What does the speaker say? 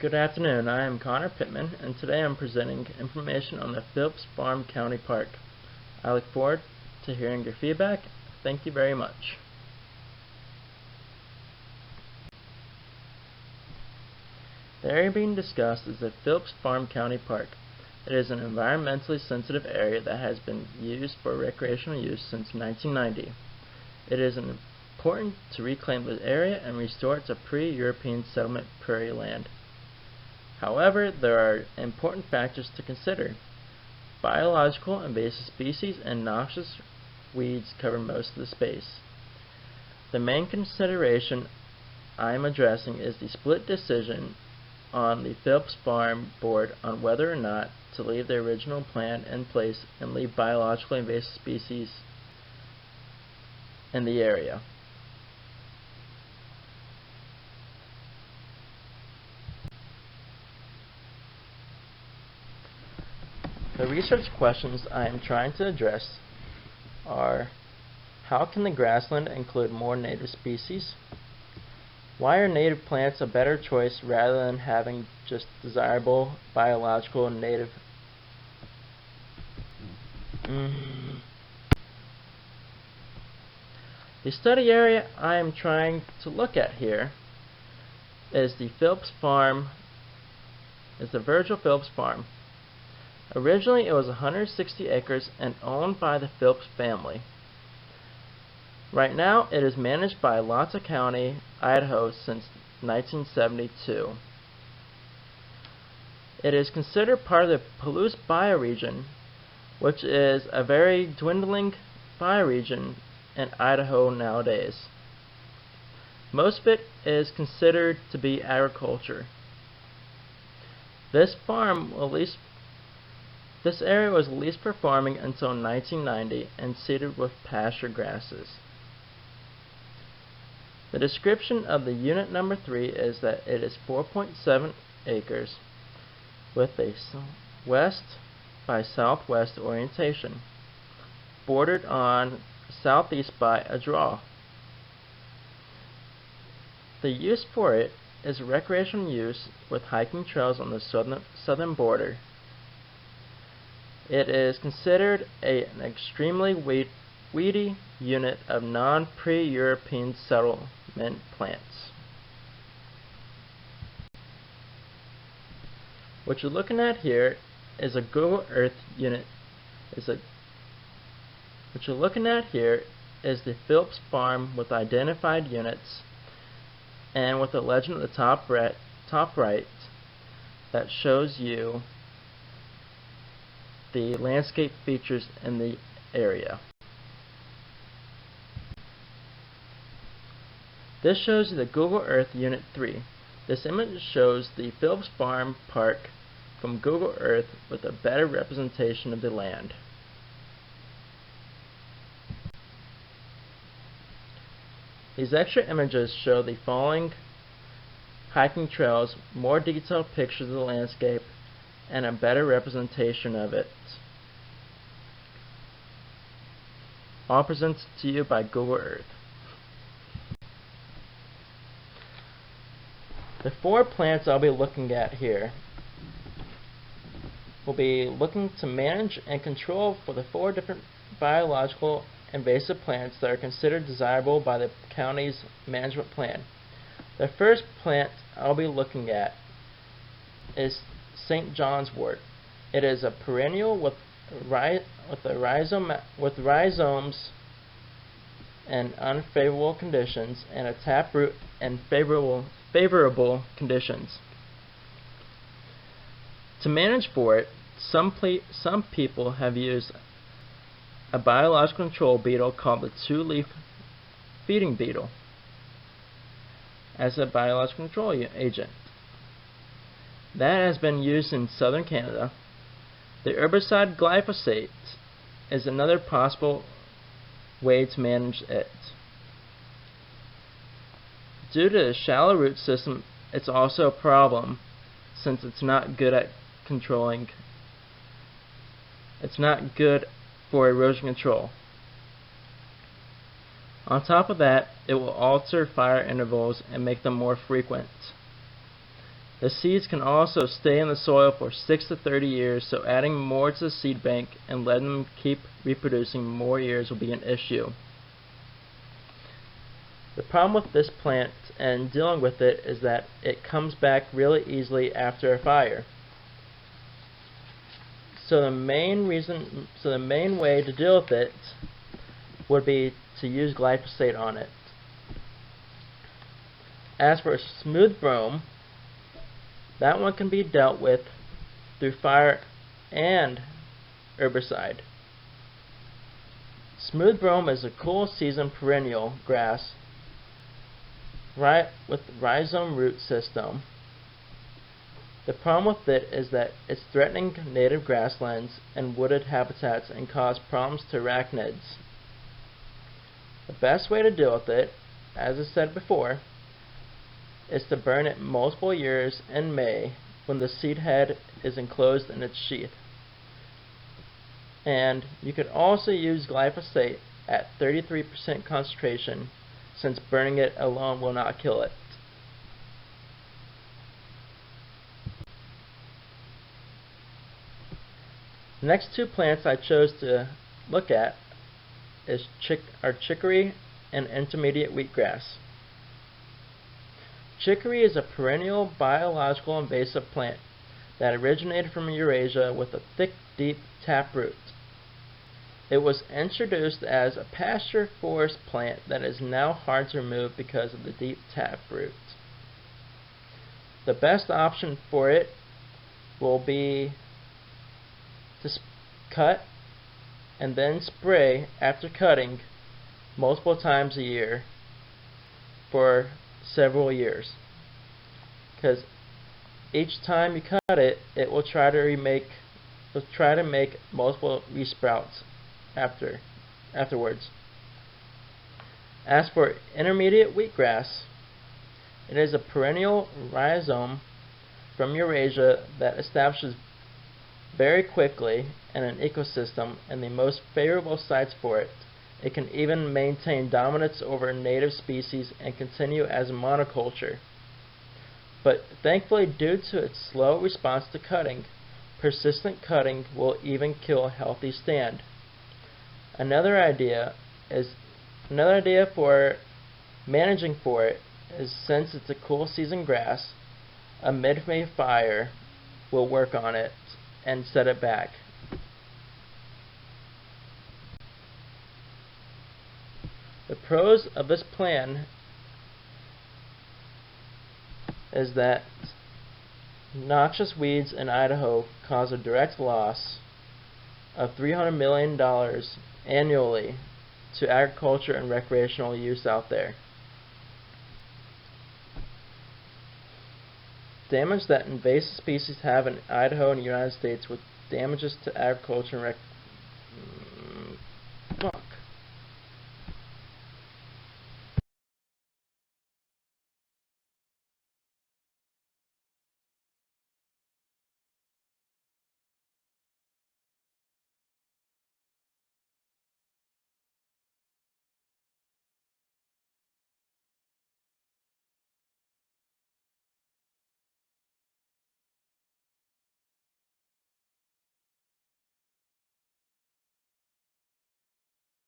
Good afternoon, I am Connor Pittman, and today I'm presenting information on the Phillips Farm County Park. I look forward to hearing your feedback. Thank you very much. The area being discussed is the Phillips Farm County Park. It is an environmentally sensitive area that has been used for recreational use since 1990. It is important to reclaim the area and restore it to pre-European settlement prairie land. However, there are important factors to consider. Biological invasive species and noxious weeds cover most of the space. The main consideration I am addressing is the split decision on the Phillips Farm Board on whether or not to leave the original plan in place and leave biologically invasive species in the area. The research questions I am trying to address are: how can the grassland include more native species? Why are native plants a better choice rather than having just desirable biological native? The study area I am trying to look at here is the Virgil Phillips Farm. Originally, it was 160 acres and owned by the Phillips family. Right now, it is managed by Lata County, Idaho since 1972. It is considered part of the Palouse bioregion, which is a very dwindling bioregion in Idaho nowadays. Most of it is considered to be agriculture. This area was leased for farming until 1990 and seeded with pasture grasses. The description of the unit number 3 is that it is 4.7 acres with a west by southwest orientation, bordered on southeast by a draw. The use for it is recreational use with hiking trails on the southern border. It is considered an extremely weedy unit of non-pre-European settlement plants. What you're looking at here is a Google Earth unit. What you're looking at here is the Phillips Farm with identified units and with a legend at the top right that shows you the landscape features in the area. This shows you the Google Earth Unit 3. This image shows the Phillips Farm Park from Google Earth with a better representation of the land. These extra images show the following hiking trails, more detailed pictures of the landscape, and a better representation of it. All presented to you by Google Earth. The 4 plants I'll be looking at here will be looking to manage and control for the 4 different biological invasive plants that are considered desirable by the county's management plan. The first plant I'll be looking at is St. John's wort. It is a perennial with rhizomes in unfavorable conditions and a taproot in favorable conditions. To manage for it, some people have used a biological control beetle called the 2-leaf feeding beetle as a biological control agent. That has been used in southern Canada. The herbicide glyphosate is another possible way to manage it. Due to the shallow root system, it's also a problem since it's not good at controlling. It's not good for erosion control. On top of that, it will alter fire intervals and make them more frequent. The seeds can also stay in the soil for 6 to 30 years, so adding more to the seed bank and letting them keep reproducing more years will be an issue. The problem with this plant and dealing with it is that it comes back really easily after a fire. So the main way to deal with it would be to use glyphosate on it. As for smooth brome, that one can be dealt with through fire and herbicide. Smooth brome is a cool season perennial grass with rhizome root system. The problem with it is that it's threatening native grasslands and wooded habitats and cause problems to arachnids. The best way to deal with it, as I said before, is to burn it multiple years in May when the seed head is enclosed in its sheath. And you could also use glyphosate at 33% concentration, since burning it alone will not kill it. The next two plants I chose to look at are chicory and intermediate wheatgrass. Chicory is a perennial biological invasive plant that originated from Eurasia with a thick, deep taproot. It was introduced as a pasture forest plant that is now hard to remove because of the deep taproot. The best option for it will be to cut and then spray after cutting multiple times a year for several years, because each time you cut it, it will try to make multiple resprouts afterwards. As for intermediate wheatgrass, it is a perennial rhizome from Eurasia that establishes very quickly in an ecosystem in the most favorable sites for it. It can even maintain dominance over native species and continue as a monoculture. But thankfully, due to its slow response to cutting, persistent cutting will even kill a healthy stand. Another idea for managing for it is, since it's a cool season grass, a mid-May fire will work on it and set it back. The pros of this plan is that noxious weeds in Idaho cause a direct loss of $300 million annually to agriculture and recreational use out there. Damage that invasive species have in Idaho and the United States with damages to agriculture and